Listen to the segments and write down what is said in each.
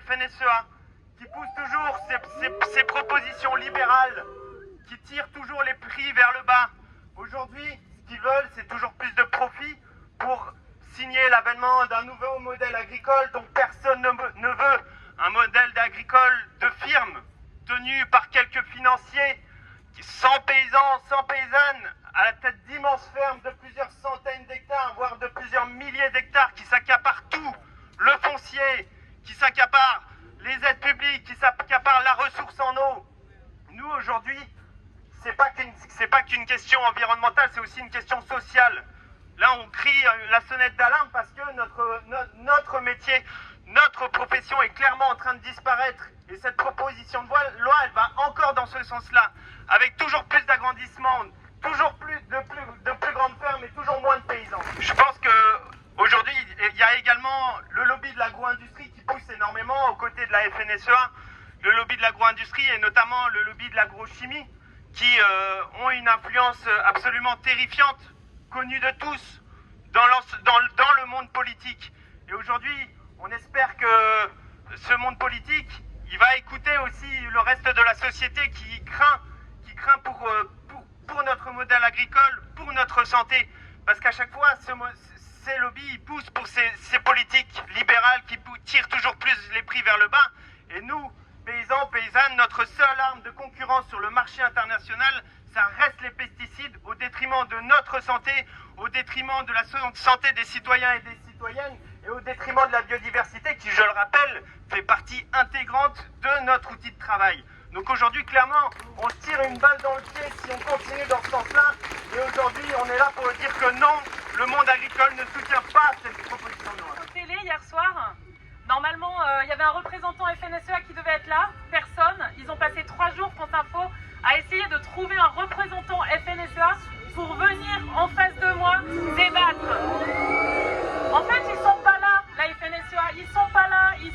FNSEA, qui pousse toujours ses propositions libérales, qui tirent toujours les prix vers le bas. Aujourd'hui, ce qu'ils veulent, c'est toujours plus de profit pour signer l'avènement d'un nouveau modèle agricole dont personne ne veut. Un modèle agricole de firme, tenu par quelques financiers, sans paysans, sans paysannes, à la tête d'immenses fermes de plusieurs centaines d'hectares, voire de plusieurs milliers d'hectares, qui s'accaparent tout, le foncier, qui s'accaparent les aides publiques, qui s'accaparent la ressource en eau. Nous, aujourd'hui, c'est pas qu'une question environnementale, c'est aussi une question sociale. Là, on crie la sonnette d'alarme parce que notre métier, notre profession est clairement en train de disparaître. Et cette proposition de loi, elle va encore dans ce sens-là, avec toujours plus d'agrandissements, toujours plus de plus grandes fermes et toujours moins de paysans. Je pense qu'aujourd'hui, il y a également le lobby de l'agro-industrie qui pousse énormément aux côtés de la FNSEA, le lobby de l'agro-industrie et notamment le lobby de l'agrochimie, qui ont une influence absolument terrifiante, connue de tous, dans le monde politique. Et aujourd'hui, on espère que ce monde politique, il va écouter aussi le reste de la société qui craint pour notre modèle agricole, pour notre santé. Parce qu'à chaque fois, ces lobbies ils poussent pour ces politiques libérales qui tirent toujours plus les prix vers le bas. Et nous, paysans, paysannes, notre seule arme de concurrence sur le marché international, ça reste les pesticides au détriment de notre santé, au détriment de la santé des citoyens et des citoyennes et au détriment de la biodiversité qui, je le rappelle, fait partie intégrante de notre outil de travail. Donc aujourd'hui, clairement, on tire une balle dans le pied si on continue dans ce sens-là. Et aujourd'hui, on est là pour dire que non, le monde agricole ne soutient pas cette proposition de loi. Télé hier soir, normalement, il y avait un représentant FNSEA qui devait être là, personne. Ils ont passé 3 jours, France Info, à essayer de trouver un représentant FNSEA pour venir en face de moi débattre. En fait, ils sont pas là, la FNSEA, ils sont pas là, ils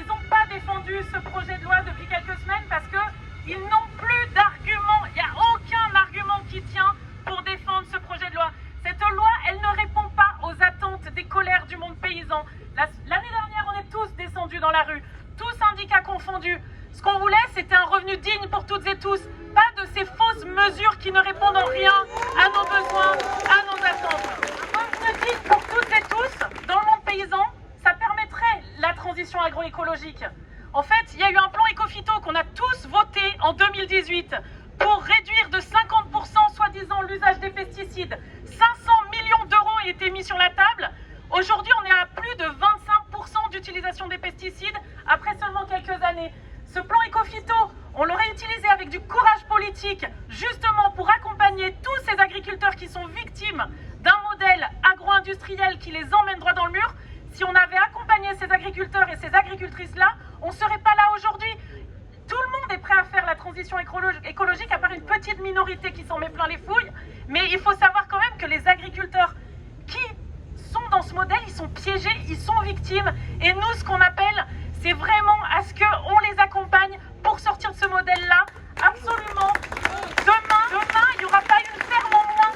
n'ont pas défendu ce projet de loi depuis quelques semaines parce qu'ils n'ont plus d'arguments, il n'y a aucun argument qui tient pour défendre ce projet de loi. Cette loi, elle ne répond pas aux attentes des colères du monde paysan. L'année dernière, on est tous descendus dans la rue, tous syndicats confondus. Ce qu'on voulait, c'était un revenu digne pour toutes et tous, pas de ces fausses mesures qui ne répondent en rien à nos besoins, à nos attentes. Un revenu digne pour toutes et tous, dans le monde paysan, ça permettrait la transition agroécologique. En fait, il y a eu un plan Ecophyto qu'on a tous voté en 2018 pour réduire de 50% soi-disant l'usage des pesticides. 500 millions d'euros ont été mis sur la table. Aujourd'hui, on est à plus de 25% d'utilisation des pesticides après seulement quelques années. Ce plan Ecophyto, on l'aurait utilisé avec du courage politique, justement pour accompagner tous ces agriculteurs qui sont victimes d'un modèle agro-industriel qui les emmène droit dans le mur. Si on avait accompagné ces agriculteurs et ces agricultrices-là, on ne serait pas là aujourd'hui. Tout le monde est prêt à faire la transition écologique, à part une petite minorité qui s'en met plein les fouilles. Mais il faut savoir quand même que les agriculteurs qui sont dans ce modèle, ils sont piégés, ils sont victimes. Et nous, ce qu'on appelle, c'est vraiment à ce qu'on les accompagne pour sortir de ce modèle-là. Absolument. Demain, il n'y aura pas une ferme en moins.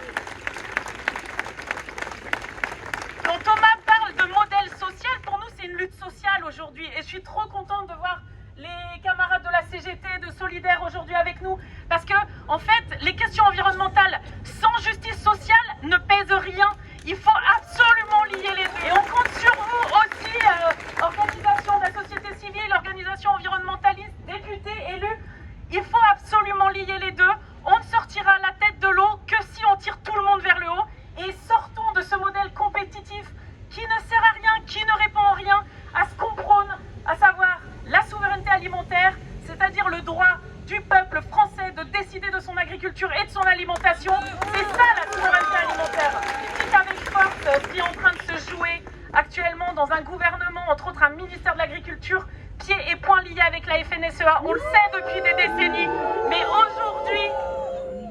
Quand Thomas parle de modèle social, pour nous, c'est une lutte sociale aujourd'hui. Et je suis trop contente de voir les camarades de la CGT, de Solidaire aujourd'hui avec nous. Parce que, en fait, les questions environnementales sans justice sociale ne pèsent rien. Il faut absolument lier les deux. Et on compte sur vous aussi, organisation de la société civile, organisation environnementaliste, députés, élus. Il faut absolument lier les deux. On ne sortira la tête de l'eau que si on tire tout le monde vers le haut. Et sortons de ce modèle compétitif qui ne sert à rien, qui ne répond en rien à ce qu'on prône, à savoir la souveraineté alimentaire, c'est-à-dire le droit du peuple français de décider de son agriculture et de son alimentation. C'est ça la souveraineté alimentaire. C'est avec force qui est en train de se jouer actuellement dans un gouvernement, entre autres un ministère de l'Agriculture, pieds et poings liés avec la FNSEA. On le sait depuis des décennies. Mais aujourd'hui,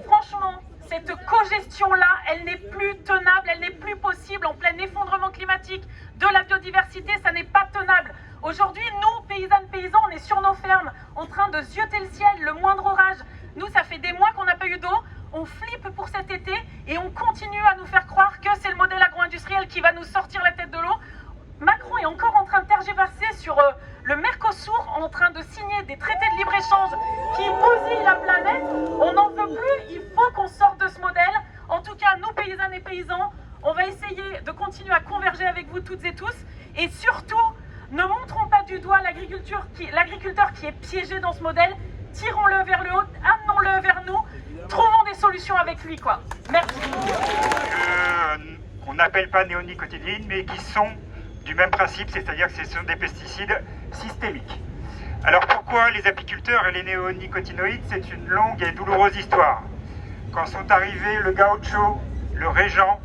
franchement, cette cogestion-là, elle n'est plus tenable, elle n'est plus possible en plein effondrement climatique de la biodiversité, ça n'est pas tenable. Aujourd'hui, nous, paysannes, paysans, on est sur nos fermes, en train de zioter le ciel, le moindre orage. Nous, ça fait des mois qu'on n'a pas eu d'eau, on flippe pour cet été et on continue à nous faire croire que c'est le modèle agro-industriel qui va nous sortir la tête de l'eau. Macron est encore en train de tergiverser sur le Mercosur. en train de signer des traités de libre-échange qui bousillent la planète. On n'en veut plus, il faut qu'on sorte de ce modèle. En tout cas, nous, paysannes et paysans, on va essayer de continuer à converger avec vous toutes et tous. Et surtout, ne montrons pas du doigt l'agriculteur qui est piégé dans ce modèle. Tirons-le vers le haut, amenons-le vers nous, trouvons des solutions avec lui, quoi. Merci. Qu'on n'appelle pas néonicotinoïdes, mais qui sont du même principe, c'est-à-dire que ce sont des pesticides systémiques. Alors pourquoi les apiculteurs et les néonicotinoïdes? C'est une longue et douloureuse histoire. Quand sont arrivés le gaucho, le régent,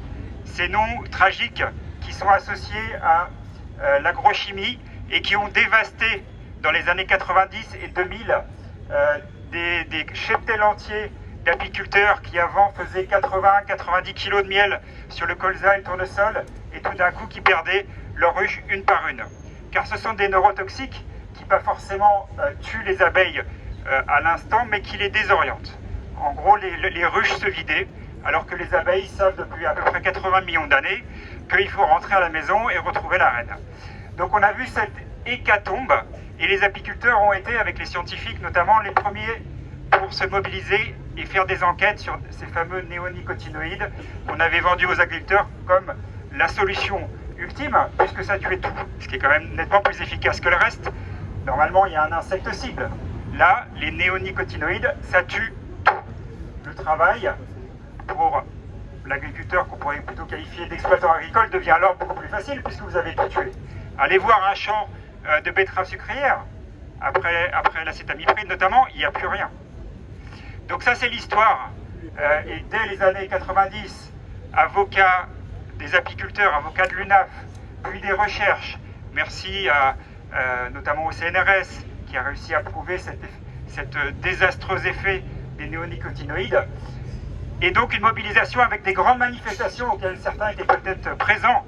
ces noms tragiques qui sont associés à l'agrochimie et qui ont dévasté dans les années 90 et 2000 des cheptels entiers d'apiculteurs qui avant faisaient 80-90 kg de miel sur le colza et le tournesol et tout d'un coup qui perdaient leurs ruches une par une. Car ce sont des neurotoxiques qui pas forcément tuent les abeilles à l'instant mais qui les désorientent. En gros, les ruches se vidaient alors que les abeilles savent depuis à peu près 80 millions d'années qu'il faut rentrer à la maison et retrouver la reine. Donc on a vu cette hécatombe et les apiculteurs ont été, avec les scientifiques notamment, les premiers pour se mobiliser et faire des enquêtes sur ces fameux néonicotinoïdes qu'on avait vendus aux agriculteurs comme la solution ultime, puisque ça tuait tout, ce qui est quand même nettement plus efficace que le reste. Normalement, il y a un insecte cible. Là, les néonicotinoïdes, ça tue tout. Le travail pour l'agriculteur, qu'on pourrait plutôt qualifier d'exploitant agricole, devient alors beaucoup plus facile puisque vous avez tout tué. Allez voir un champ de betteraves sucrières, après l'acétamipride notamment, il n'y a plus rien. Donc ça c'est l'histoire. Et dès les années 90, avocats des apiculteurs, avocats de l'UNAF, puis des recherches, merci notamment au CNRS qui a réussi à prouver cet désastreux effet des néonicotinoïdes. Et donc une mobilisation avec des grandes manifestations auxquelles certains étaient peut-être présents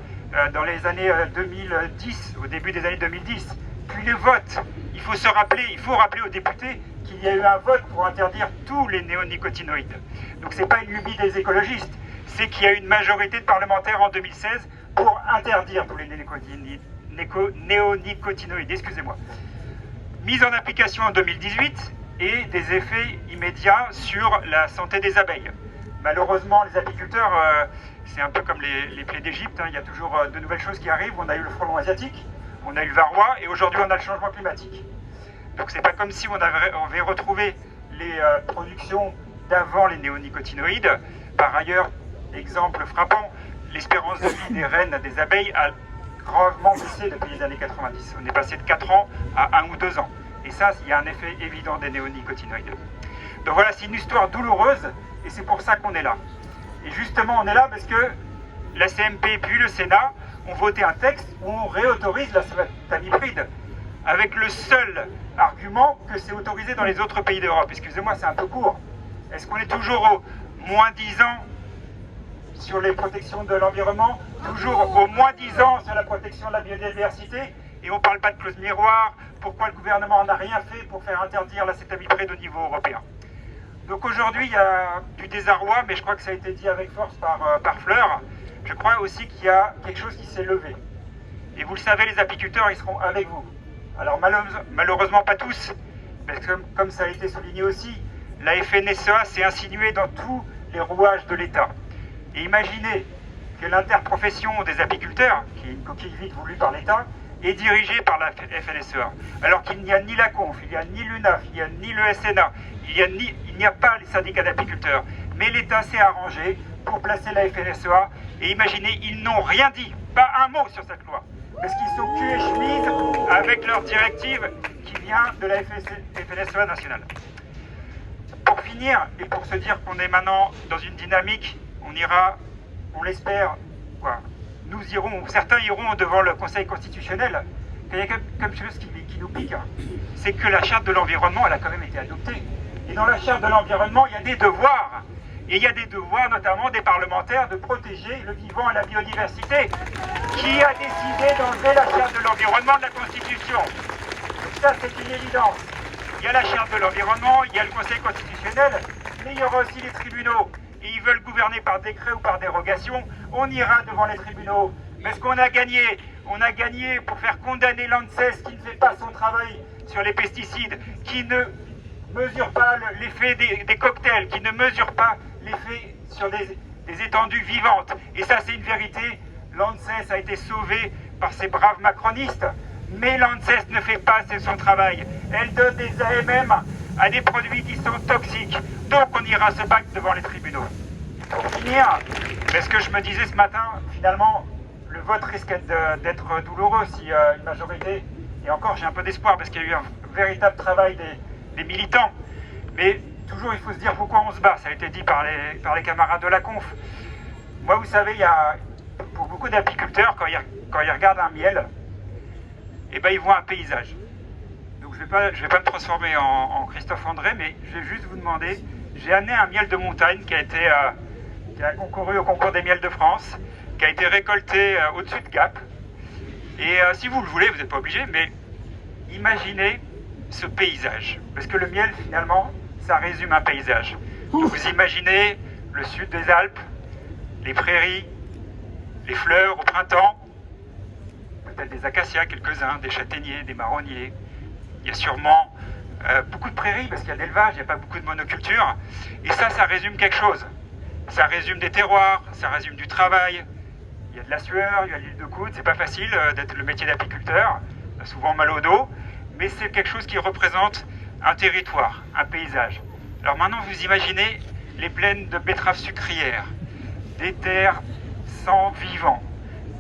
dans les années 2010, au début des années 2010. Puis les votes. Il faut rappeler aux députés qu'il y a eu un vote pour interdire tous les néonicotinoïdes. Donc c'est pas une lubie des écologistes, c'est qu'il y a eu une majorité de parlementaires en 2016 pour interdire tous les néonicotinoïdes, excusez-moi. Mise en application en 2018 et des effets immédiats sur la santé des abeilles. Malheureusement, les apiculteurs, c'est un peu comme les plaies d'Égypte, hein, il y a toujours de nouvelles choses qui arrivent. On a eu le frelon asiatique, on a eu le varroa et aujourd'hui on a le changement climatique. Donc c'est pas comme si on avait retrouvé les productions d'avant les néonicotinoïdes. Par ailleurs, exemple frappant, l'espérance de vie des reines des abeilles a gravement baissé depuis les années 90. On est passé de 4 ans à 1 ou 2 ans. Et ça, il y a un effet évident des néonicotinoïdes. Donc voilà, c'est une histoire douloureuse et c'est pour ça qu'on est là. Et justement, on est là parce que la CMP puis le Sénat ont voté un texte où on réautorise l'acétamipride avec le seul argument que c'est autorisé dans les autres pays d'Europe. Excusez-moi, c'est un peu court. Est-ce qu'on est toujours au moins 10 ans sur les protections de l'environnement, toujours au moins 10 ans sur la protection de la biodiversité, et on ne parle pas de clause miroir? Pourquoi le gouvernement n'a rien fait pour faire interdire l'acétamipride au niveau européen? Donc aujourd'hui, il y a du désarroi, mais je crois que ça a été dit avec force par Fleur. Je crois aussi qu'il y a quelque chose qui s'est levé. Et vous le savez, les apiculteurs, ils seront avec vous. Alors malheureusement pas tous, mais comme ça a été souligné aussi, la FNSEA s'est insinuée dans tous les rouages de l'État. Et imaginez que l'interprofession des apiculteurs, qui est une coquille vide voulue par l'État, est dirigée par la FNSEA. Alors qu'il n'y a ni la CONF, il n'y a ni l'UNAF, il n'y a ni le SNA, il n'y a pas les syndicats d'apiculteurs. Mais l'État s'est arrangé pour placer la FNSEA. Et imaginez, ils n'ont rien dit, pas un mot sur cette loi. Parce qu'ils sont cul et chemise avec leur directive qui vient de la FNSEA nationale. Pour finir, et pour se dire qu'on est maintenant dans une dynamique, on ira, on l'espère, certains iront devant le Conseil constitutionnel. Il y a quelque chose qui nous pique, hein. C'est que la charte de l'environnement, elle a quand même été adoptée. Et dans la charte de l'environnement, il y a des devoirs. Et il y a des devoirs, notamment des parlementaires, de protéger le vivant et la biodiversité. Qui a décidé d'enlever la charte de l'environnement de la Constitution? Donc ça, c'est une évidence. Il y a la charte de l'environnement, il y a le Conseil constitutionnel, mais il y aura aussi les tribunaux. Et ils veulent gouverner par décret ou par dérogation. On ira devant les tribunaux. Mais ce qu'on a gagné, on a gagné pour faire condamner l'ANSES qui ne fait pas son travail sur les pesticides, qui ne mesure pas l'effet des cocktails, qui ne mesure pas l'effet sur des étendues vivantes. Et ça, c'est une vérité. L'ANSES a été sauvé par ces braves macronistes, mais l'ANSES ne fait pas son travail. Elle donne des AMM à des produits qui sont toxiques. Donc on ira se battre devant les tribunaux. Pour finir, ce que je me disais ce matin, finalement, le vote risque d'être douloureux si une majorité, et encore j'ai un peu d'espoir parce qu'il y a eu un véritable travail des militants, mais toujours il faut se dire pourquoi on se bat, ça a été dit par les camarades de la conf. Moi vous savez, pour beaucoup d'apiculteurs, quand ils regardent un miel, eh ben, ils voient un paysage. Donc je vais pas me transformer en Christophe André, mais je vais juste vous demander, j'ai amené un miel de montagne qui a concouru au concours des miels de France, qui a été récolté au-dessus de Gap. Et si vous le voulez, vous n'êtes pas obligé, mais imaginez ce paysage. Parce que le miel, finalement, ça résume un paysage. Donc vous imaginez le sud des Alpes, les prairies, les fleurs au printemps, peut-être des acacias, quelques-uns, des châtaigniers, des marronniers. Il y a sûrement beaucoup de prairies, parce qu'il y a de l'élevage, il n'y a pas beaucoup de monoculture. Et ça résume quelque chose. Ça résume des terroirs, ça résume du travail. Il y a de la sueur, il y a de l'huile de coude. C'est pas facile d'être le métier d'apiculteur. On a souvent mal au dos. Mais c'est quelque chose qui représente un territoire, un paysage. Alors maintenant, vous imaginez les plaines de betteraves sucrières, des terres sans vivants,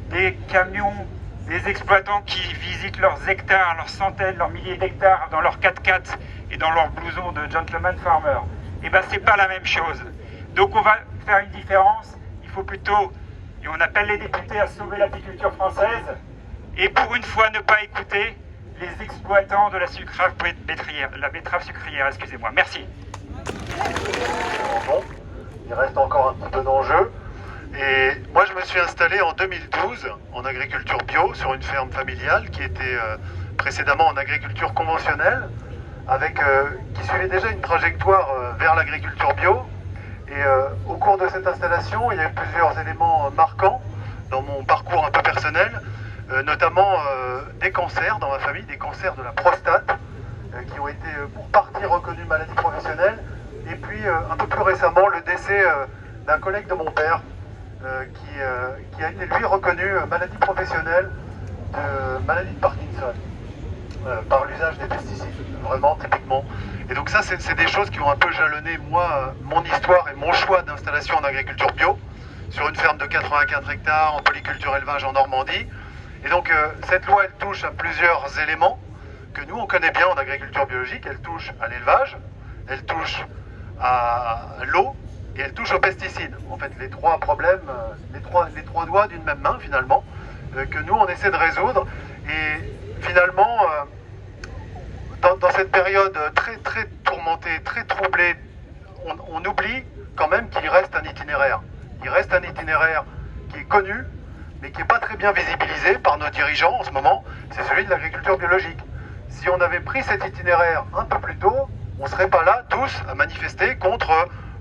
des camions, des exploitants qui visitent leurs hectares, leurs centaines, leurs milliers d'hectares dans leurs 4x4 et dans leurs blousons de gentleman farmer. Et bien, c'est pas la même chose. Donc on va faire une différence. Il faut plutôt, et on appelle les députés à sauver l'apiculture française, et pour une fois ne pas écouter les exploitants de la betterave sucrière, excusez-moi. Merci. Il reste encore un petit peu d'enjeu. Et moi, je me suis installé en 2012 en agriculture bio sur une ferme familiale qui était précédemment en agriculture conventionnelle, qui suivait déjà une trajectoire vers l'agriculture bio. Et au cours de cette installation, il y a eu plusieurs éléments marquants dans mon parcours un peu personnel, notamment des cancers dans ma famille, des cancers de la prostate, qui ont été pour partie reconnus maladie professionnelle. Et puis un peu plus récemment, le décès d'un collègue de mon père, qui a été lui reconnu maladie professionnelle de maladie de Parkinson par l'usage des pesticides, vraiment typiquement. Et donc ça, c'est des choses qui ont un peu jalonné moi, mon histoire et mon choix d'installation en agriculture bio sur une ferme de 84 hectares en polyculture élevage en Normandie. Et donc cette loi, elle touche à plusieurs éléments que nous on connaît bien en agriculture biologique. Elle touche à l'élevage, elle touche à l'eau, et elle touche aux pesticides. En fait, les trois problèmes, les trois doigts d'une même main, finalement, que nous, on essaie de résoudre. Et finalement, dans cette période très, très tourmentée, très troublée, on oublie quand même qu'il reste un itinéraire. Il reste un itinéraire qui est connu, mais qui n'est pas très bien visibilisé par nos dirigeants en ce moment. C'est celui de l'agriculture biologique. Si on avait pris cet itinéraire un peu plus tôt, on ne serait pas là, tous, à manifester contre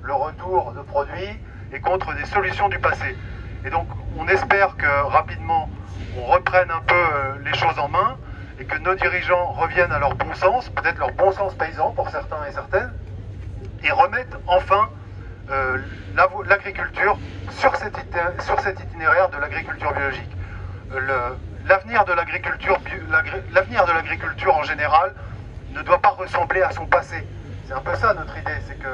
le retour de produits et contre des solutions du passé. Et donc on espère que rapidement on reprenne un peu les choses en main et que nos dirigeants reviennent à leur bon sens, peut-être leur bon sens paysan pour certains et certaines, et remettent enfin l'agriculture sur cet itinéraire de l'agriculture biologique. L'avenir de l'agriculture en général ne doit pas ressembler à son passé. C'est un peu ça notre idée, c'est que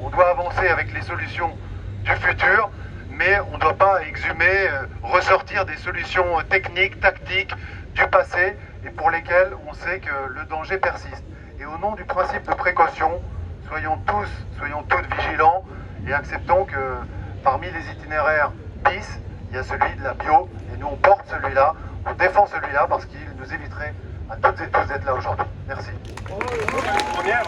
on doit avancer avec les solutions du futur, mais on ne doit pas exhumer, ressortir des solutions techniques, tactiques du passé, et pour lesquelles on sait que le danger persiste. Et au nom du principe de précaution, soyons toutes vigilants, et acceptons que parmi les itinéraires bis, il y a celui de la bio, et nous on porte celui-là, on défend celui-là, parce qu'il nous éviterait à toutes et tous d'être là aujourd'hui. Merci. Première.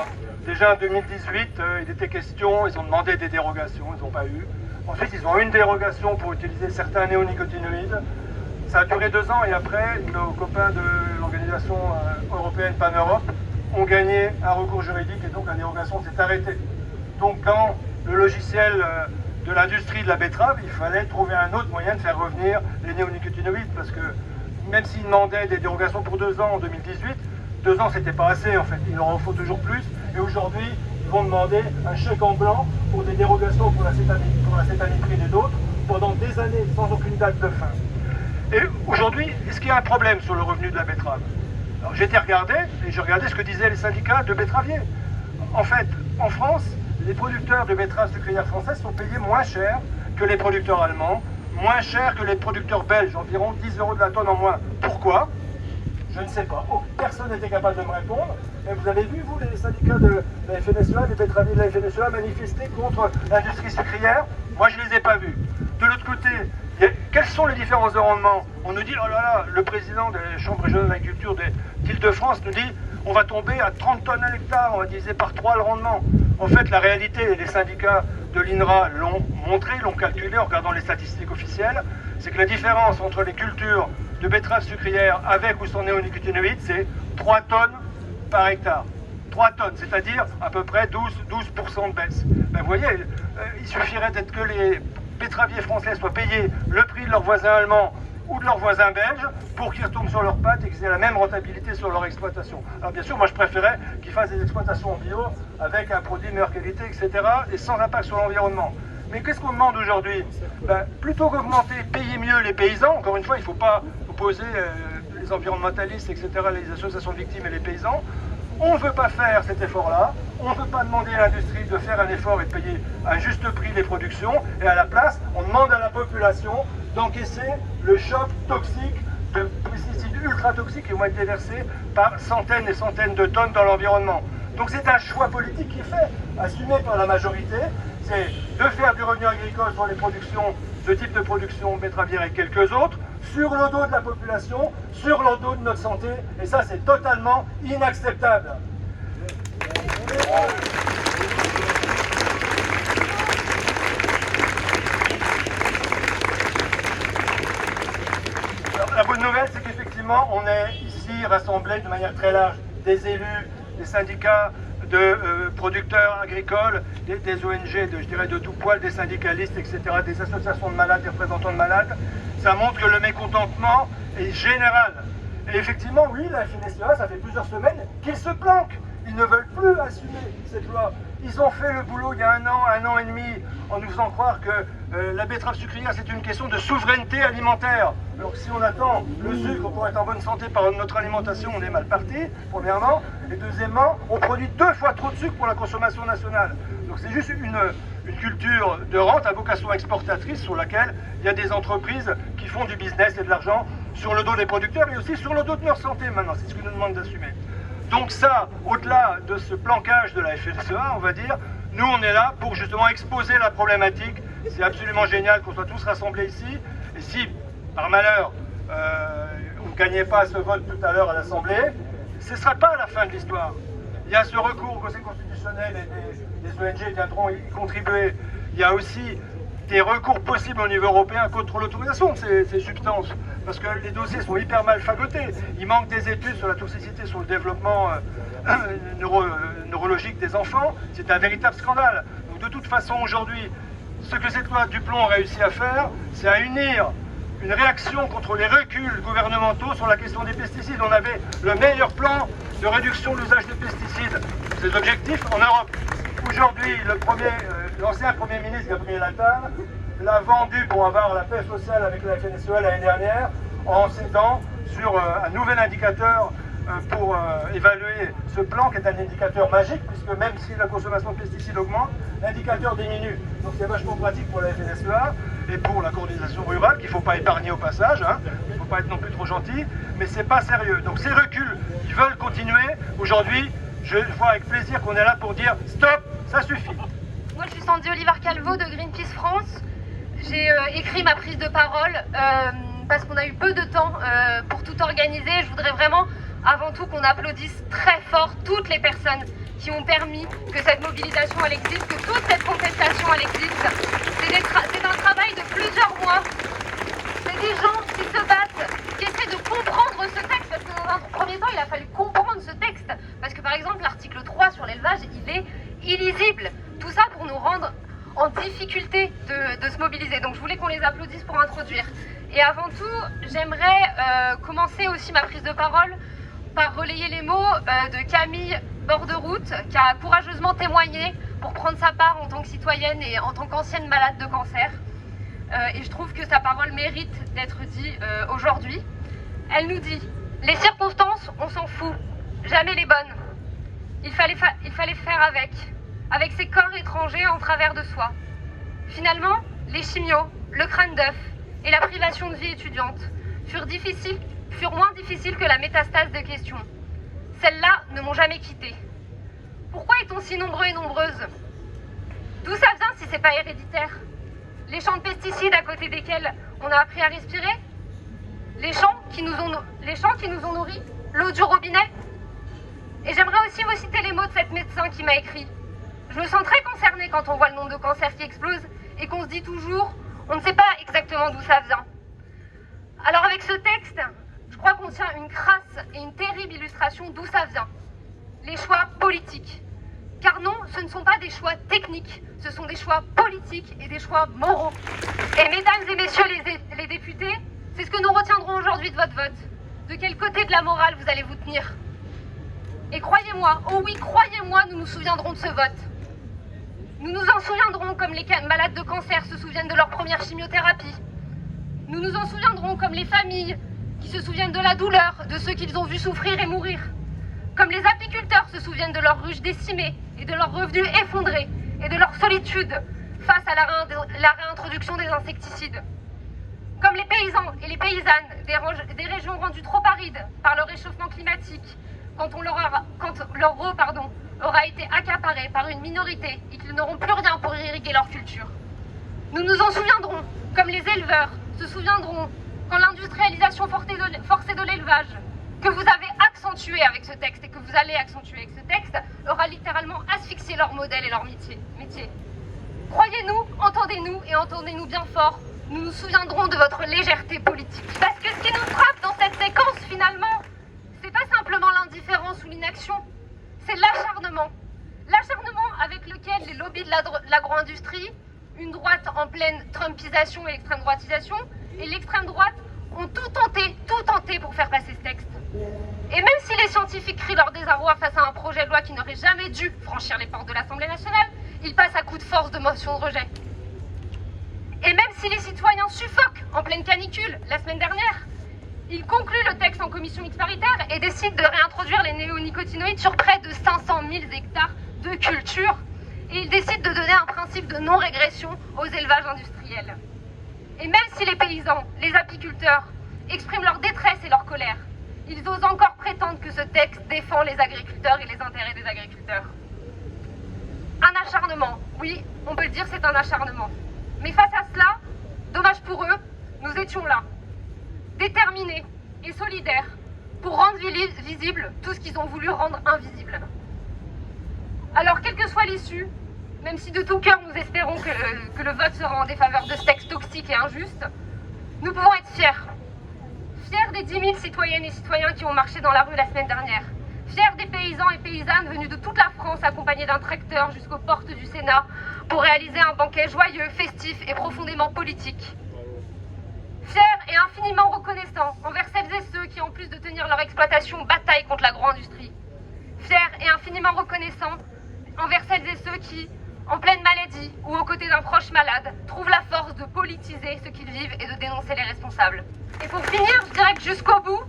Déjà en 2018, il était question, ils ont demandé des dérogations, ils n'ont pas eu. Ensuite, ils ont eu une dérogation pour utiliser certains néonicotinoïdes. Ça a duré 2 ans et après, nos copains de l'organisation européenne Pan-Europe ont gagné un recours juridique et donc la dérogation s'est arrêtée. Donc dans le logiciel de l'industrie de la betterave, il fallait trouver un autre moyen de faire revenir les néonicotinoïdes parce que même s'ils demandaient des dérogations pour 2 ans en 2018, 2 ans, c'était pas assez en fait. Il leur en faut toujours plus. Et aujourd'hui, ils vont demander un chèque en blanc pour des dérogations pour l'acétamipride et d'autres pendant des années sans aucune date de fin. Et aujourd'hui, est-ce qu'il y a un problème sur le revenu de la betterave? Alors j'ai été regarder et j'ai regardé ce que disaient les syndicats de betteraviers. En fait, en France, les producteurs de betteraves sucrières françaises sont payés moins cher que les producteurs allemands, moins cher que les producteurs belges, environ 10 € de la tonne en moins. Pourquoi? Je ne sais pas. Oh, personne n'était capable de me répondre. Et vous avez vu, vous, les syndicats de la FNSEA, les betteraviers de la FNSEA manifester contre l'industrie sucrière? Moi, je ne les ai pas vus. De l'autre côté, quelles sont les différences de rendement? On nous dit, oh là là, le président des chambres régionales d'agriculture d'Île-de-France nous dit, on va tomber à 30 tonnes à l'hectare, on va diviser par 3 le rendement. En fait, la réalité, les syndicats de l'INRA l'ont montré, l'ont calculé en regardant les statistiques officielles, c'est que la différence entre les cultures de betteraves sucrières avec ou sans néonicotinoïdes, c'est 3 tonnes par hectare. 3 tonnes, c'est-à-dire à peu près 12% de baisse. Ben, vous voyez, il suffirait d'être que les betteraviers français soient payés le prix de leurs voisins allemands ou de leurs voisins belges pour qu'ils retombent sur leurs pattes et qu'ils aient la même rentabilité sur leur exploitation. Alors bien sûr, moi je préférais qu'ils fassent des exploitations en bio avec un produit de meilleure qualité, etc. et sans impact sur l'environnement. Mais qu'est-ce qu'on demande aujourd'hui? Ben, plutôt qu'augmenter, payer mieux les paysans, encore une fois, il ne faut pas opposer les environnementalistes, etc., les associations de victimes et les paysans. On ne veut pas faire cet effort-là, on ne veut pas demander à l'industrie de faire un effort et de payer à juste prix les productions, et à la place, on demande à la population d'encaisser le choc toxique de pesticides ultra toxiques qui vont être déversés par centaines et centaines de tonnes dans l'environnement. Donc c'est un choix politique qui est fait, assumé par la majorité, c'est de faire du revenu agricole sur les productions, ce type de production betteravière et quelques autres, sur le dos de la population, sur le dos de notre santé, et ça c'est totalement inacceptable. Alors, la bonne nouvelle, c'est qu'effectivement, on est ici rassemblés de manière très large, des élus, des syndicats, de producteurs agricoles, des ONG, je dirais de tout poil, des syndicalistes, etc., des associations de malades, des représentants de malades. Ça montre que le mécontentement est général. Et effectivement, oui, la FNSEA, ça fait plusieurs semaines qu'ils se planquent. Ils ne veulent plus assumer cette loi. Ils ont fait le boulot il y a un an et demi, en nous faisant croire que la betterave sucrière, c'est une question de souveraineté alimentaire. Alors si on attend le sucre pour être en bonne santé par notre alimentation, on est mal parti, premièrement. Et deuxièmement, on produit 2 fois trop de sucre pour la consommation nationale. Donc c'est juste une culture de rente à vocation exportatrice sur laquelle il y a des entreprises qui font du business et de l'argent sur le dos des producteurs et aussi sur le dos de leur santé maintenant. C'est ce que nous demande d'assumer. Donc ça, au-delà de ce planquage de la FNSEA, on va dire, nous on est là pour justement exposer la problématique. C'est absolument génial qu'on soit tous rassemblés ici. Et si, par malheur, on ne gagnait pas ce vote tout à l'heure à l'Assemblée, ce ne sera pas la fin de l'histoire. Il y a ce recours au Conseil constitutionnel et les ONG viendront y contribuer. Il y a aussi des recours possibles au niveau européen contre l'autorisation de ces substances. Parce que les dossiers sont hyper mal fagotés. Il manque des études sur la toxicité, sur le développement neurologique des enfants. C'est un véritable scandale. Donc de toute façon, aujourd'hui, ce que cette loi Duplon a réussi à faire, c'est à unir une réaction contre les reculs gouvernementaux sur la question des pesticides. On avait le meilleur plan de réduction de l'usage des pesticides, ces objectifs en Europe. Aujourd'hui, l'ancien Premier ministre Gabriel Attal l'a vendu pour avoir la paix sociale avec la FNSEA l'année dernière en cédant sur un nouvel indicateur pour évaluer ce plan qui est un indicateur magique puisque même si la consommation de pesticides augmente, l'indicateur diminue. Donc c'est vachement pratique pour la FNSEA et pour la coordination rurale qu'il ne faut pas épargner au passage, hein. Il ne faut pas être non plus trop gentil, mais c'est pas sérieux. Donc ces reculs, ils veulent continuer. Aujourd'hui, je vois avec plaisir qu'on est là pour dire stop, ça suffit. Moi je suis Sandy Olivar-Calvo de Greenpeace France. J'ai écrit ma prise de parole parce qu'on a eu peu de temps pour tout organiser. Je voudrais vraiment avant tout qu'on applaudisse très fort toutes les personnes qui ont permis que cette mobilisation elle existe, que toute cette contestation elle existe. C'est un travail de plusieurs mois. C'est des gens qui se battent, qui essaient de comprendre ce texte, parce que dans un premier temps il a fallu comprendre ce texte. Parce que par exemple l'article 3 sur l'élevage, il est illisible. Tout ça pour nous rendre en difficulté de se mobiliser. Donc je voulais qu'on les applaudisse pour introduire. Et avant tout, j'aimerais commencer aussi ma prise de parole par relayer les mots de Camille Borderoute, qui a courageusement témoigné pour prendre sa part en tant que citoyenne et en tant qu'ancienne malade de cancer. Et je trouve que sa parole mérite d'être dite aujourd'hui. Elle nous dit « Les circonstances, on s'en fout, jamais les bonnes. Il fallait faire avec ces corps étrangers en travers de soi. Finalement, les chimios, le crâne d'œuf et la privation de vie étudiante furent moins difficiles que la métastase de questions. Celles-là ne m'ont jamais quittée. Pourquoi est-on si nombreux et nombreuses? D'où ça vient si c'est pas héréditaire? Les champs de pesticides à côté desquels on a appris à respirer? Les champs qui nous ont nourris? L'eau du robinet? Et j'aimerais aussi vous citer les mots de cette médecin qui m'a écrit. Je me sens très concernée quand on voit le nombre de cancers qui explosent et qu'on se dit toujours, on ne sait pas exactement d'où ça vient. Alors avec ce texte, je crois qu'on tient une crasse et une terrible illustration d'où ça vient. Les choix politiques. Car non, ce ne sont pas des choix techniques, ce sont des choix politiques et des choix moraux. Et mesdames et messieurs les députés, c'est ce que nous retiendrons aujourd'hui de votre vote. De quel côté de la morale vous allez vous tenir? Et croyez-moi, oh oui, croyez-moi, nous nous souviendrons de ce vote. Nous nous en souviendrons comme les malades de cancer se souviennent de leur première chimiothérapie. Nous nous en souviendrons comme les familles qui se souviennent de la douleur de ceux qu'ils ont vus souffrir et mourir. Comme les apiculteurs se souviennent de leurs ruches décimées et de leurs revenus effondrés et de leur solitude face à la réintroduction des insecticides. Comme les paysans et les paysannes des régions rendues trop arides par le réchauffement climatique, quand leur eau aura été accaparée par une minorité et qu'ils n'auront plus rien pour irriguer leur culture. Nous nous en souviendrons, comme les éleveurs se souviendront quand l'industrialisation forcée de l'élevage, que vous avez accentué avec ce texte et que vous allez accentuer avec ce texte, aura littéralement asphyxié leur modèle et leur métier. Croyez-nous, entendez-nous et entendez-nous bien fort, nous nous souviendrons de votre légèreté politique. Parce que ce qui nous frappe dans cette séquence finalement, c'est pas simplement l'indifférence ou l'inaction, c'est l'acharnement. L'acharnement avec lequel les lobbies de l'agro-industrie, une droite en pleine trumpisation et extrême droitisation, et l'extrême droite ont tout tenté pour faire passer ce texte. Et même si les scientifiques crient leur désarroi face à un projet de loi qui n'aurait jamais dû franchir les portes de l'Assemblée nationale, ils passent à coup de force de motion de rejet. Et même si les citoyens suffoquent en pleine canicule la semaine dernière, ils concluent le texte en commission mixte paritaire et décident de réintroduire les néonicotinoïdes sur près de 500 000 hectares de culture. Et ils décident de donner un principe de non-régression aux élevages industriels. Et même si les paysans, les apiculteurs, expriment leur détresse et leur colère, ils osent encore prétendre que ce texte défend les agriculteurs et les intérêts des agriculteurs. Un acharnement, oui, on peut le dire, c'est un acharnement. Mais face à cela, dommage pour eux, nous étions là, déterminés et solidaires pour rendre visible tout ce qu'ils ont voulu rendre invisible. Alors, quelle que soit l'issue, même si de tout cœur nous espérons que le vote sera en défaveur de ce texte toxique et injuste, nous pouvons être fiers. Fiers des 10 000 citoyennes et citoyens qui ont marché dans la rue la semaine dernière. Fiers des paysans et paysannes venus de toute la France accompagnés d'un tracteur jusqu'aux portes du Sénat pour réaliser un banquet joyeux, festif et profondément politique. Fiers et infiniment reconnaissants envers celles et ceux qui, en plus de tenir leur exploitation, bataillent contre l'agro-industrie. Fiers et infiniment reconnaissants envers celles et ceux qui, en pleine maladie ou aux côtés d'un proche malade, trouvent la force de politiser ce qu'ils vivent et de dénoncer les responsables. Et pour finir, je dirais que jusqu'au bout,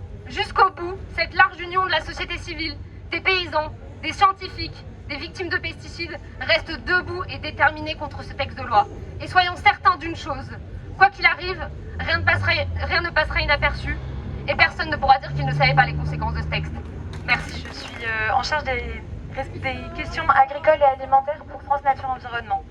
cette large union de la société civile, des paysans, des scientifiques, des victimes de pesticides, reste debout et déterminée contre ce texte de loi. Et soyons certains d'une chose, quoi qu'il arrive, rien ne passera inaperçu et personne ne pourra dire qu'il ne savait pas les conséquences de ce texte. Merci. Je suis en charge des questions agricoles et alimentaires pour France Nature Environnement.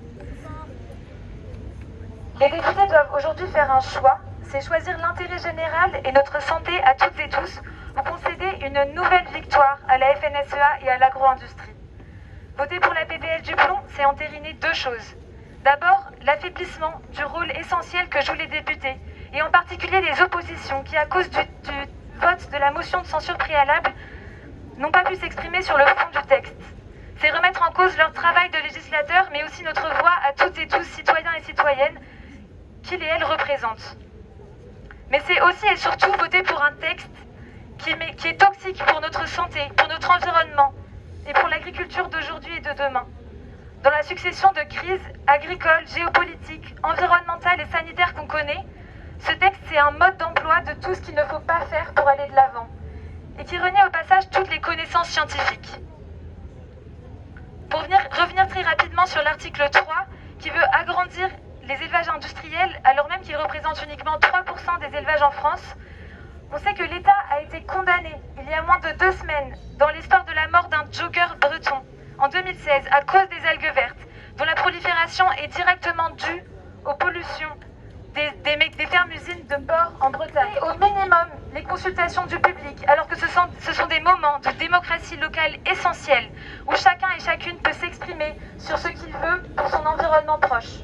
Les députés doivent aujourd'hui faire un choix, c'est choisir l'intérêt général et notre santé à toutes et tous ou concéder une nouvelle victoire à la FNSEA et à l'agro-industrie. Voter pour la PPL du plomb, c'est entériner deux choses. D'abord, l'affaiblissement du rôle essentiel que jouent les députés, et en particulier les oppositions qui, à cause du vote de la motion de censure préalable, n'ont pas pu s'exprimer sur le fond du texte. C'est remettre en cause leur travail de législateur, mais aussi notre voix à toutes et tous, citoyens et citoyennes, qu'ils et elles représentent. Mais c'est aussi et surtout voter pour un texte qui est toxique pour notre santé, pour notre environnement et pour l'agriculture d'aujourd'hui et de demain. Dans la succession de crises agricoles, géopolitiques, environnementales et sanitaires qu'on connaît, ce texte c'est un mode d'emploi de tout ce qu'il ne faut pas faire pour aller de l'avant et qui renie au passage toutes les connaissances scientifiques. Pour revenir très rapidement sur l'article 3 qui veut agrandir les élevages industriels alors même qu'ils représentent uniquement 3% des élevages en France, on sait que l'État a été condamné il y a moins de 2 semaines dans l'histoire de la mort d'un jogger breton en 2016 à cause des algues vertes dont la prolifération est directement due aux pollutions des fermes-usines de porc en Bretagne. Au minimum, les consultations du public, alors que ce sont des moments de démocratie locale essentiels, où chacun et chacune peut s'exprimer sur ce qu'il veut pour son environnement proche.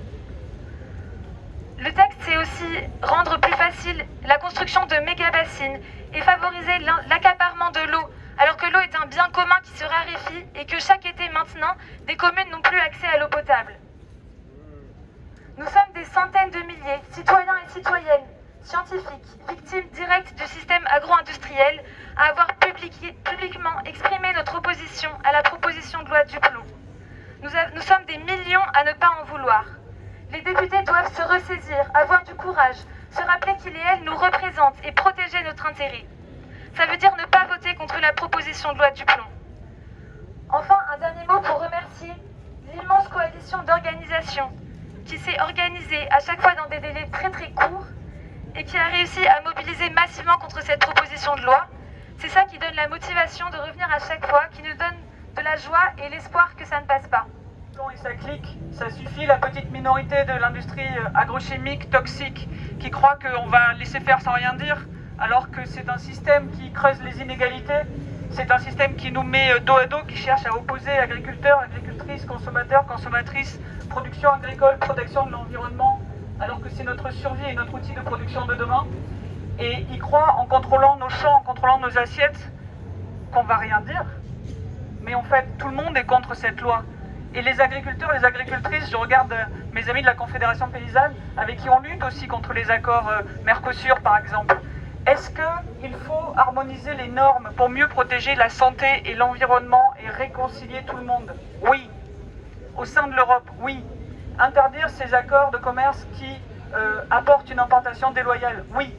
Le texte, c'est aussi rendre plus facile la construction de méga-bassines et favoriser l'accaparement de l'eau, alors que l'eau est un bien commun qui se raréfie et que chaque été maintenant, des communes n'ont plus accès à l'eau potable. Nous sommes des centaines de milliers, citoyens et citoyennes, scientifiques, victimes directes du système agro-industriel, à avoir publiquement exprimé notre opposition à la proposition de loi Duclos. Nous sommes des millions à ne pas en vouloir. Les députés doivent se ressaisir, avoir du courage, se rappeler qu'ils et elles nous représentent et protéger notre intérêt. Ça veut dire ne pas voter contre la proposition de loi Duclos. Enfin, un dernier mot pour remercier l'immense coalition d'organisations qui s'est organisée à chaque fois dans des délais très très courts et qui a réussi à mobiliser massivement contre cette proposition de loi. C'est ça qui donne la motivation de revenir à chaque fois, qui nous donne de la joie et l'espoir que ça ne passe pas. Et ça clique, ça suffit, la petite minorité de l'industrie agrochimique toxique qui croit qu'on va laisser faire sans rien dire, alors que c'est un système qui creuse les inégalités, c'est un système qui nous met dos à dos, qui cherche à opposer agriculteurs, agricultrices, consommateurs, consommatrices, production agricole, protection de l'environnement, alors que c'est notre survie et notre outil de production de demain. Et ils croient, en contrôlant nos champs, en contrôlant nos assiettes, qu'on va rien dire. Mais en fait, tout le monde est contre cette loi. Et les agriculteurs, les agricultrices, je regarde mes amis de la Confédération paysanne, avec qui on lutte aussi contre les accords Mercosur par exemple. Est-ce qu'il faut harmoniser les normes pour mieux protéger la santé et l'environnement et réconcilier tout le monde? Oui. Au sein de l'Europe, oui. Interdire ces accords de commerce qui apportent une importation déloyale? Oui.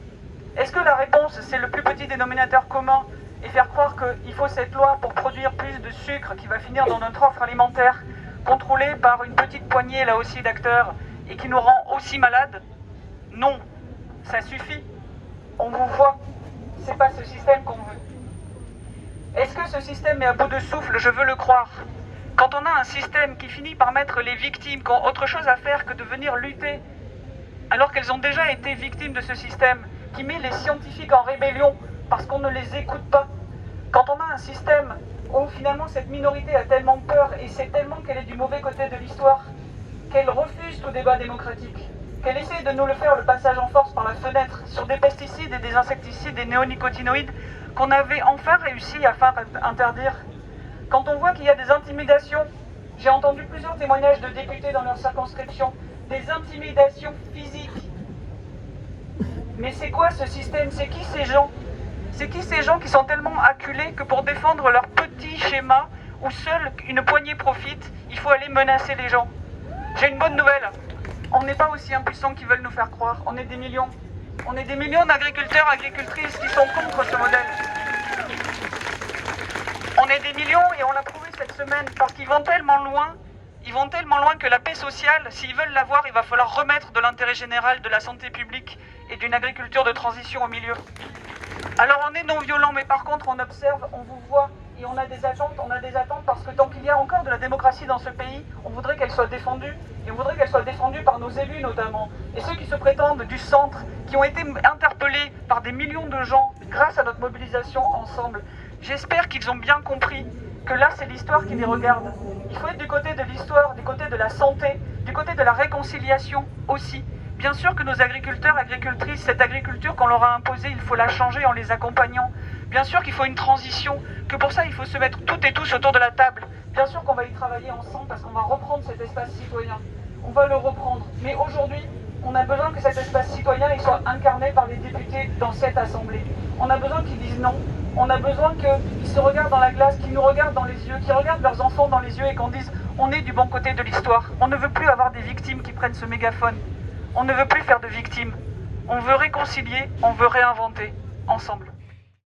Est-ce que la réponse, c'est le plus petit dénominateur commun et faire croire qu'il faut cette loi pour produire plus de sucre qui va finir dans notre offre alimentaire, contrôlée par une petite poignée là aussi d'acteurs et qui nous rend aussi malades? Non, ça suffit. On vous voit, c'est pas ce système qu'on veut. Est-ce que ce système est à bout de souffle? Je veux le croire. Quand on a un système qui finit par mettre les victimes qui ont autre chose à faire que de venir lutter, alors qu'elles ont déjà été victimes de ce système, qui met les scientifiques en rébellion parce qu'on ne les écoute pas, quand on a un système où finalement cette minorité a tellement peur et c'est tellement qu'elle est du mauvais côté de l'histoire, qu'elle refuse tout débat démocratique, qu'elle essaie de nous le faire le passage en force par la fenêtre sur des pesticides et des insecticides, des néonicotinoïdes qu'on avait enfin réussi à faire interdire. Quand on voit qu'il y a des intimidations, j'ai entendu plusieurs témoignages de députés dans leur circonscription, des intimidations physiques. Mais c'est quoi ce système? C'est qui ces gens? C'est qui ces gens qui sont tellement acculés que pour défendre leur petit schéma où seule une poignée profite, il faut aller menacer les gens? J'ai une bonne nouvelle. On n'est pas aussi impuissants qu'ils veulent nous faire croire. On est des millions. On est des millions d'agriculteurs, agricultrices qui sont contre ce modèle. On est des millions et on l'a prouvé cette semaine parce qu'ils vont tellement loin. Ils vont tellement loin que la paix sociale, s'ils veulent l'avoir, il va falloir remettre de l'intérêt général, de la santé publique et d'une agriculture de transition au milieu. Alors on est non violent, mais par contre on observe, on vous voit et on a des attentes parce que tant qu'il y a encore de la démocratie dans ce pays, on voudrait qu'elle soit défendue et on voudrait qu'elle soit défendue par nos élus notamment. Et ceux qui se prétendent du centre, qui ont été interpellés par des millions de gens grâce à notre mobilisation ensemble, j'espère qu'ils ont bien compris que là c'est l'histoire qui les regarde. Il faut être du côté de l'histoire, du côté de la santé, du côté de la réconciliation aussi. Bien sûr que nos agriculteurs, agricultrices, cette agriculture qu'on leur a imposée, il faut la changer en les accompagnant. Bien sûr qu'il faut une transition, que pour ça il faut se mettre toutes et tous autour de la table. Bien sûr qu'on va y travailler ensemble parce qu'on va reprendre cet espace citoyen. On va le reprendre. Mais aujourd'hui, On a besoin que cet espace citoyen il soit incarné par les députés dans cette assemblée. On a besoin qu'ils disent non. On a besoin qu'ils se regardent dans la glace, qu'ils nous regardent dans les yeux, qu'ils regardent leurs enfants dans les yeux et qu'on dise on est du bon côté de l'histoire. On ne veut plus avoir des victimes qui prennent ce mégaphone. On ne veut plus faire de victimes. On veut réconcilier, on veut réinventer ensemble.